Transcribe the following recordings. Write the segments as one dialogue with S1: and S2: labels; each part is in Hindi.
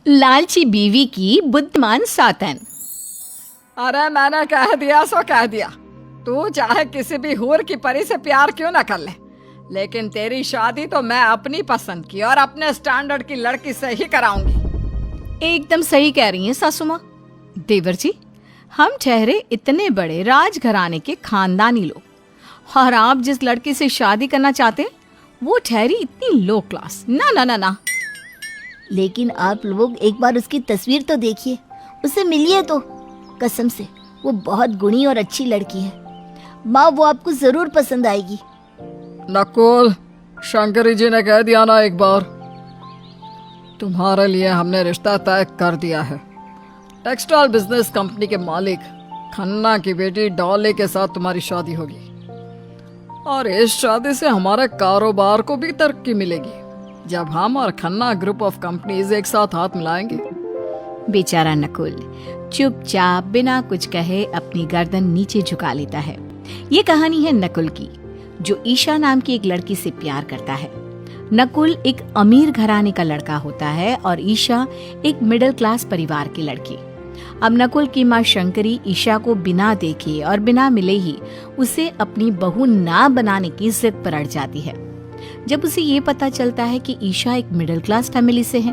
S1: लालची बीवी की बुद्धिमान सौतन।
S2: अरे मैंने कह दिया सो कह दिया। तू चाहे किसी भी हूर की परी से प्यार क्यों ना कर ले, लेकिन तेरी शादी तो मैं अपनी पसंद की और अपने स्टैंडर्ड की लड़की से ही कराऊंगी।
S1: एकदम सही कह रही हैं सासू माँ। देवर जी, हम ठहरे इतने बड़े राजघराने के खानदानी लोग, और आप जिस लड़की से शादी करना चाहते हैं वो ठहरी इतनी लो क्लास। ना ना ना ना।
S3: लेकिन आप लोग एक बार उसकी तस्वीर तो देखिए, उससे मिलिए तो। कसम से वो बहुत गुणी और अच्छी लड़की है माँ, वो आपको जरूर पसंद आएगी।
S2: नकुल, शंकरी जी ने कह दिया ना एक बार, तुम्हारे लिए हमने रिश्ता तय कर दिया है। टेक्सटाइल बिजनेस कंपनी के मालिक खन्ना की बेटी डॉली के साथ तुम्हारी शादी होगी, और इस शादी से हमारे कारोबार को भी तरक्की मिलेगी जब हम और खन्ना ग्रुप ऑफ कंपनीज एक साथ हाथ मिलाएंगे।
S1: बेचारा नकुल चुपचाप बिना कुछ कहे अपनी गर्दन नीचे झुका लेता है। ये कहानी है नकुल की, जो ईशा नाम की एक लड़की से प्यार करता है। नकुल एक अमीर घराने का लड़का होता है और ईशा एक मिडिल क्लास परिवार की लड़की। अब नकुल की माँ शंकरी ईशा को बिना देखे और बिना मिले ही उसे अपनी बहू ना बनाने की जिद पर अड़ जाती है। जब उसे ये पता चलता है कि ईशा एक मिडिल क्लास फैमिली से है,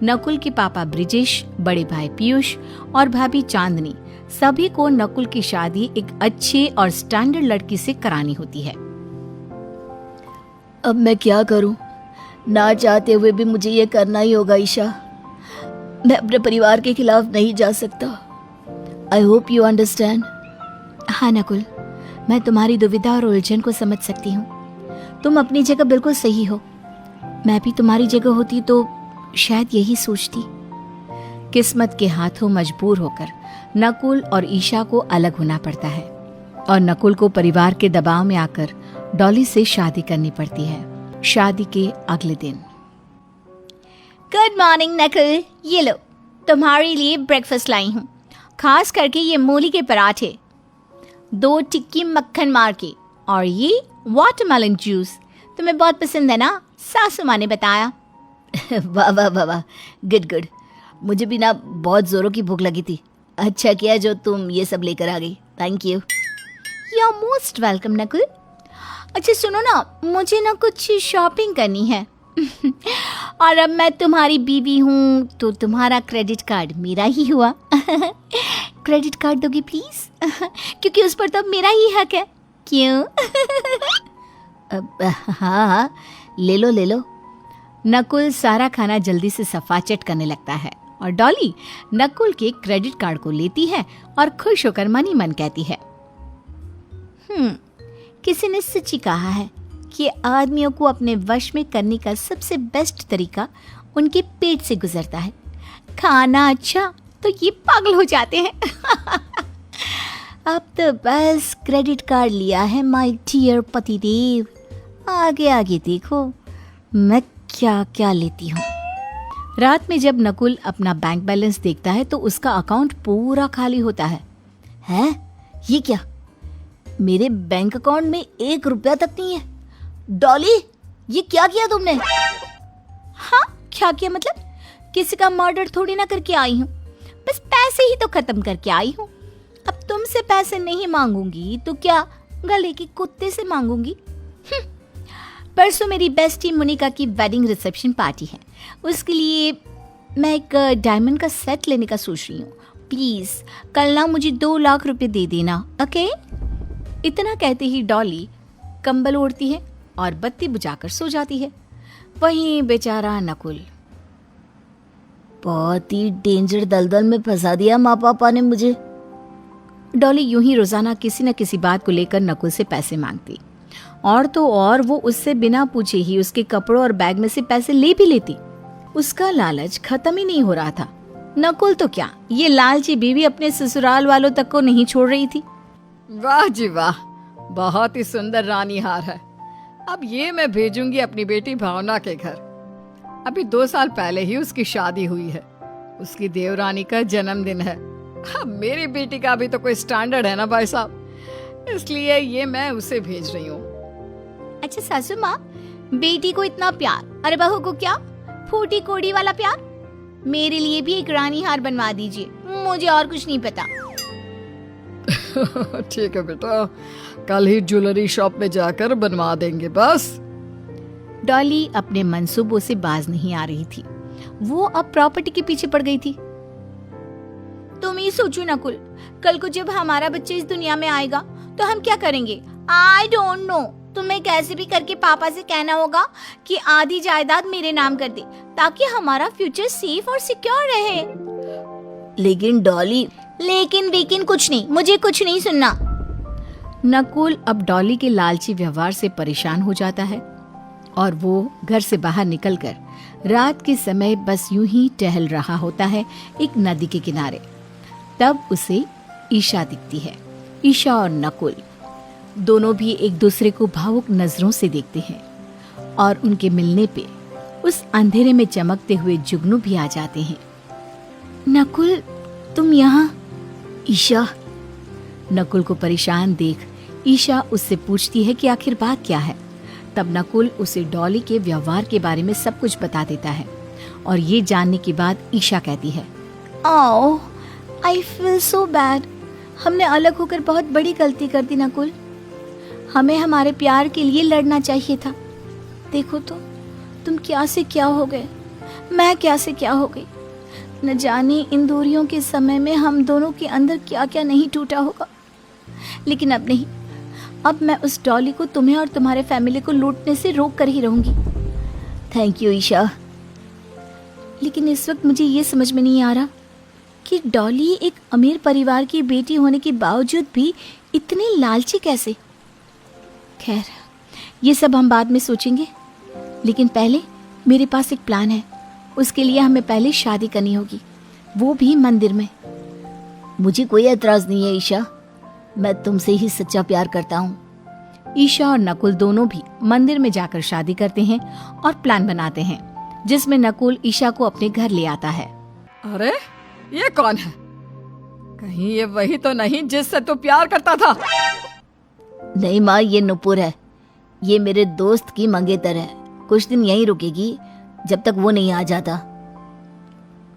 S1: नकुल के पापा ब्रिजेश, बड़े भाई पीयूष और भाभी चांदनी, सभी को नकुल की शादी एक अच्छे और स्टैंडर्ड लड़की से करानी होती है।
S3: अब मैं क्या करूं? ना चाहते हुए भी मुझे ये करना ही होगा ईशा। मैं अपने परिवार के खिलाफ नहीं जा सकता। I hope you understand.
S1: हाँ नकुल, मैं तुम्हारी दुविधा और उलझन को समझ सकती हूँ। तुम अपनी जगह बिल्कुल सही हो। मैं भी तुम्हारी जगह होती तो शायद यही सोचती। किस्मत के हाथों मजबूर होकर नकुल और ईशा को अलग होना पड़ता है, और नकुल को परिवार के दबाव में आकर डॉली से शादी करनी पड़ती है। शादी के अगले दिन।
S4: गुड मॉर्निंग नकुल, ये लो तुम्हारे लिए ब्रेकफास्ट लाई हूँ, खास करके ये मूली के पराठे, 2 टिक्की मक्खन मार के, और ये वाटरमेलन जूस। तुम्हें बहुत पसंद है ना, सासू माँ ने बताया।
S3: वाह वाह वाह वाह, गुड गुड। मुझे भी ना बहुत जोरों की भूख लगी थी। अच्छा किया जो तुम ये सब लेकर आ गई। Thank you.
S4: You are most welcome Nakul. अच्छा सुनो ना, मुझे ना कुछ शॉपिंग करनी है और अब मैं तुम्हारी बीवी हूँ तो तुम्हारा क्रेडिट कार्ड मेरा ही हुआ। क्रेडिट कार्ड दोगी प्लीज? क्योंकि उस पर तो मेरा ही हक है। क्यों?
S3: हाँ, ले लो ले लो।
S1: नकुल सारा खाना जल्दी से सफाचट करने लगता है, और डॉली नकुल के क्रेडिट कार्ड को लेती है और खुश होकर मन ही मन कहती है,
S4: किसी ने सच ही कहा है कि आदमियों को अपने वश में करने का सबसे बेस्ट तरीका उनके पेट से गुजरता है। खाना अच्छा तो ये पागल हो जाते हैं। अब तो बस क्रेडिट कार्ड लिया है माय डियर पतिदेव, आगे आगे देखो मैं क्या क्या लेती हूँ।
S1: रात में जब नकुल अपना बैंक बैलेंस देखता है तो उसका अकाउंट पूरा खाली होता है।
S3: हैं? ये क्या? मेरे बैंक अकाउंट में 1 रुपया तक नहीं है। डॉली, ये क्या किया तुमने?
S4: हाँ, क्या किया मतलब? किसी का मर्डर थोड़ी ना करके आई हूँ, बस पैसे ही तो खत्म करके आई हूँ। अब तुमसे पैसे नहीं मांगूंगी तो क्या गले के कुत्ते से मांगूंगी? परसों मेरी बेस्टी मोनिका की वेडिंग रिसेप्शन पार्टी है, उसके लिए मैं एक डायमंड का सेट लेने का सोच रही हूँ। प्लीज कल ना मुझे 2 लाख रुपए दे देना, ओके?
S1: इतना कहते ही डॉली कंबल ओढ़ती है और बत्ती बुझाकर सो जाती है। वहीं बेचारा नकुल।
S3: बहुत ही डेंजर दलदल में फंसा दिया माँ पापा ने मुझे।
S1: डॉली यूं ही रोजाना किसी न किसी बात को लेकर नकुल से पैसे मांगती, और तो और वो उससे बिना पूछे ही उसके कपड़ों और बैग में से पैसे ले भी लेती। उसका लालच खत्म ही नहीं हो रहा था। नकुल तो क्या, ये लालची बीवी अपने ससुराल वालों तक को नहीं छोड़ रही थी।
S2: वाह जी वाह, बहुत ही सुंदर रानी हार है। अब ये मैं भेजूंगी अपनी बेटी भावना के घर। अभी 2 साल पहले ही उसकी शादी हुई है, उसकी देवरानी का जन्मदिन है। अब मेरी बेटी का भी तो कोई स्टैंडर्ड है ना भाई साहब, इसलिए ये मैं उसे भेज रही हूँ।
S4: अच्छा सासू माँ, बेटी को इतना प्यार, अरे बहू को क्या फूटी कोड़ी वाला प्यार? मेरे लिए भी एक रानी हार बनवा दीजिए, मुझे और कुछ नहीं पता।
S2: ठीक है बेटा, कल ही ज्वेलरी शॉप में जाकर बनवा देंगे बस।
S1: डॉली अपने मंसूबों से बाज नहीं आ रही थी। वो अब प्रॉपर्टी के पीछे पड़ गई थी।
S4: तुम ही सोचो नकुल, कल को जब हमारा बच्चा इस दुनिया में आएगा तो हम क्या करेंगे? I don't know. तुम्हें कैसे भी करके पापा से कहना होगा कि आधी जायदाद मेरे नाम कर दे, ताकि हमारा फ्यूचर सेफ और सिक्योर रहे।
S3: लेकिन डॉली,
S4: लेकिन कुछ नहीं, मुझे कुछ नहीं सुनना।
S1: नकुल अब डॉली के लालची व्यवहार से परेशान हो जाता है और वो घर से बाहर निकलकर रात के समय बस यूं ही टहल रहा होता है एक नदी के किनारे। तब उसे ईशा दिखती है। ईशा और नकुल दोनों भी एक दूसरे को भावुक नजरों से देखते हैं और उनके मिलने पे उस अंधेरे में चमकते हुए जुगनू भी आ जाते हैं।
S4: नकुल, तुम यहाँ?
S3: ईशा,
S1: नकुल को परेशान देख ईशा उससे पूछती है कि आखिर बात क्या है। तब नकुल उसे डॉली के व्यवहार के बारे में सब कुछ बता देता है और ये जानने के बाद ईशा कहती है,
S4: ओह, आई फील सो बैड। हमने अलग होकर बहुत बड़ी गलती कर दी नकुल। हमें हमारे प्यार के लिए लड़ना चाहिए था। देखो तो, तुम क्या से क्या हो गए, मैं क्या से क्या हो गई। न जाने इन दूरियों के समय में हम दोनों के अंदर क्या क्या नहीं टूटा होगा। लेकिन अब नहीं, अब मैं उस डॉली को तुम्हें और तुम्हारे फैमिली को लूटने से रोक कर ही रहूंगी।
S3: Thank you Isha.
S4: लेकिन इस वक्त मुझे ये समझ में नहीं आ रहा कि डॉली एक अमीर परिवार की बेटी होने के बावजूद भी इतनी लालची कैसे। खैर, ये सब हम बाद में सोचेंगे। लेकिन पहले मेरे पास एक प्लान है। उसके लिए हमें पहले शादी करनी होगी, वो भी मंदिर में।
S3: मुझे कोई एतराज नहीं है ईशा, मैं तुमसे ही सच्चा प्यार करता हूँ।
S1: ईशा और नकुल दोनों भी मंदिर में जाकर शादी करते हैं और प्लान बनाते हैं जिसमें नकुल ईशा को अपने घर ले आता है।
S2: अरे ये कौन है? कहीं ये वही तो नहीं जिससे तू प्यार करता था?
S3: नहीं माँ, ये नुपुर है। ये मेरे दोस्त की मंगेतर है। कुछ दिन यहीं रुकेगी जब तक वो नहीं आ जाता।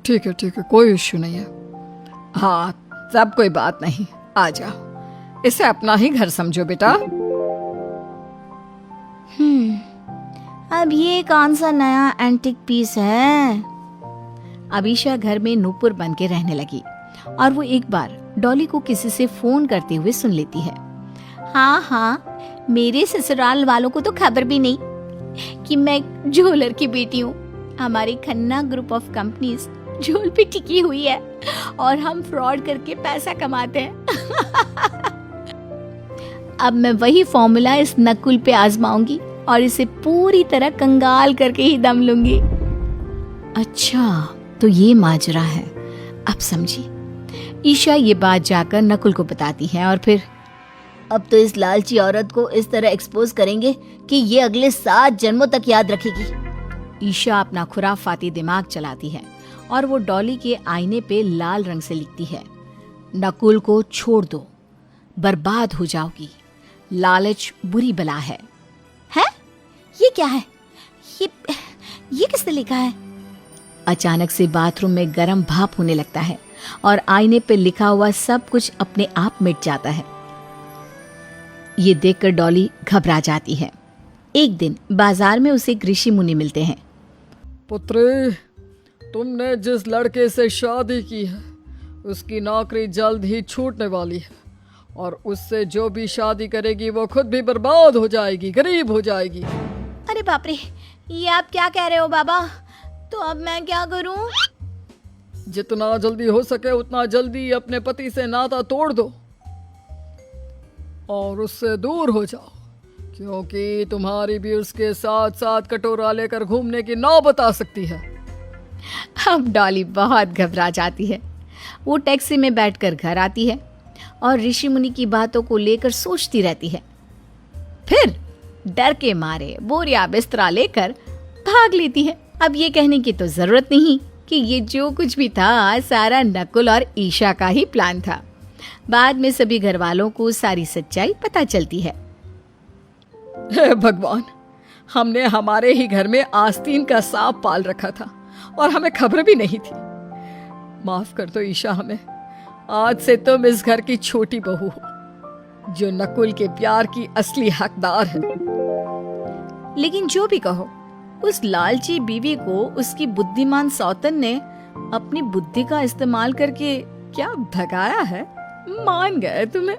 S2: ठीक है, कोई इश्यू नहीं है। हाँ, सब कोई बात नहीं, आ जाओ। इसे अपना ही घर समझो बेटा।
S4: अब ये कौन सा नया एंटिक पीस है?
S1: अब ईशा घर में नूपुर बन के रहने लगी और वो एक बार डॉली को किसी से फोन करते हुए सुन लेती है।
S4: हाँ, मेरे ससुराल वालों को तो खबर भी नहीं कि मैं ज्वेलर की बेटी हूँ। हमारी खन्ना ग्रुप ऑफ कंपनीज झोल पे टिकी हुई है और हम फ्रॉड करके पैसा कमाते हैं। अब मैं वही फॉर्मूला इस नकुल पे आजमाऊंगी और इसे पूरी तरह कंगाल करके ही दम लूंगी।
S1: अच्छा, तो ये माजरा है, अब समझी। ईशा ये बात जाकर नकुल को बताती है और फिर
S3: अब तो इस लालची औरत को इस तरह एक्सपोज करेंगे कि ये अगले 7 जन्मों तक याद रखेगी।
S1: ईशा अपना खुराफाती दिमाग चलाती है और वो डॉली के आईने पे लाल रंग से लिखती है, नकुल को छोड़ दो, बर्बाद हो जाओगी, लालच बुरी बला है।
S4: हैं? ये क्या है? ये किसने लिखा है?
S1: अचानक से बाथरूम में गर्म भाप होने लगता है और आईने पे लिखा हुआ सब कुछ अपने आप मिट जाता है। ये देखकर डॉली घबरा जाती है। एक दिन बाजार में उसे एक ऋषि मुनि मिलते हैं।
S2: पुत्री, तुमने जिस लड़के से शादी की है उसकी नौकरी जल्द ही छूटने वाली है और उससे जो भी शादी करेगी वो खुद भी बर्बाद हो जाएगी, गरीब हो जाएगी।
S4: अरे बाप रे, ये आप क्या कह रहे हो बाबा? तो अब मैं क्या करूं?
S2: जितना जल्दी हो सके उतना जल्दी अपने पति से नाता तोड़ दो और उससे दूर हो जाओ, क्योंकि तुम्हारी भी उसके साथ साथ कटोरा लेकर घूमने की नौबत आ सकती है।
S1: अब डॉली बहुत घबरा जाती है। वो टैक्सी में बैठकर घर आती है और ऋषि मुनि की बातों को लेकर सोचती रहती है। फिर डर के मारे बोरिया बिस्तरा लेकर भाग लेती है। अब ये कहने की तो जरूरत नहीं कि ये जो कुछ भी था सारा नकुल और ईशा का ही प्लान था। बाद में सभी घर वालों को सारी सच्चाई पता चलती है।
S2: हे भगवान, हमने हमारे ही घर में आस्तीन का सांप पाल रखा था और हमें खबर भी नहीं थी। माफ कर दो ईशा हमें। आज से तुम इस घर की छोटी बहू हो, जो नकुल के प्यार की असली हकदार है।
S1: लेकिन जो भी कहो, उस लालची बीवी को उसकी बुद्धिमान सौतन ने अपनी बुद्धि का इस्तेमाल करके क्या भगाया है। मान गए तुम्हें।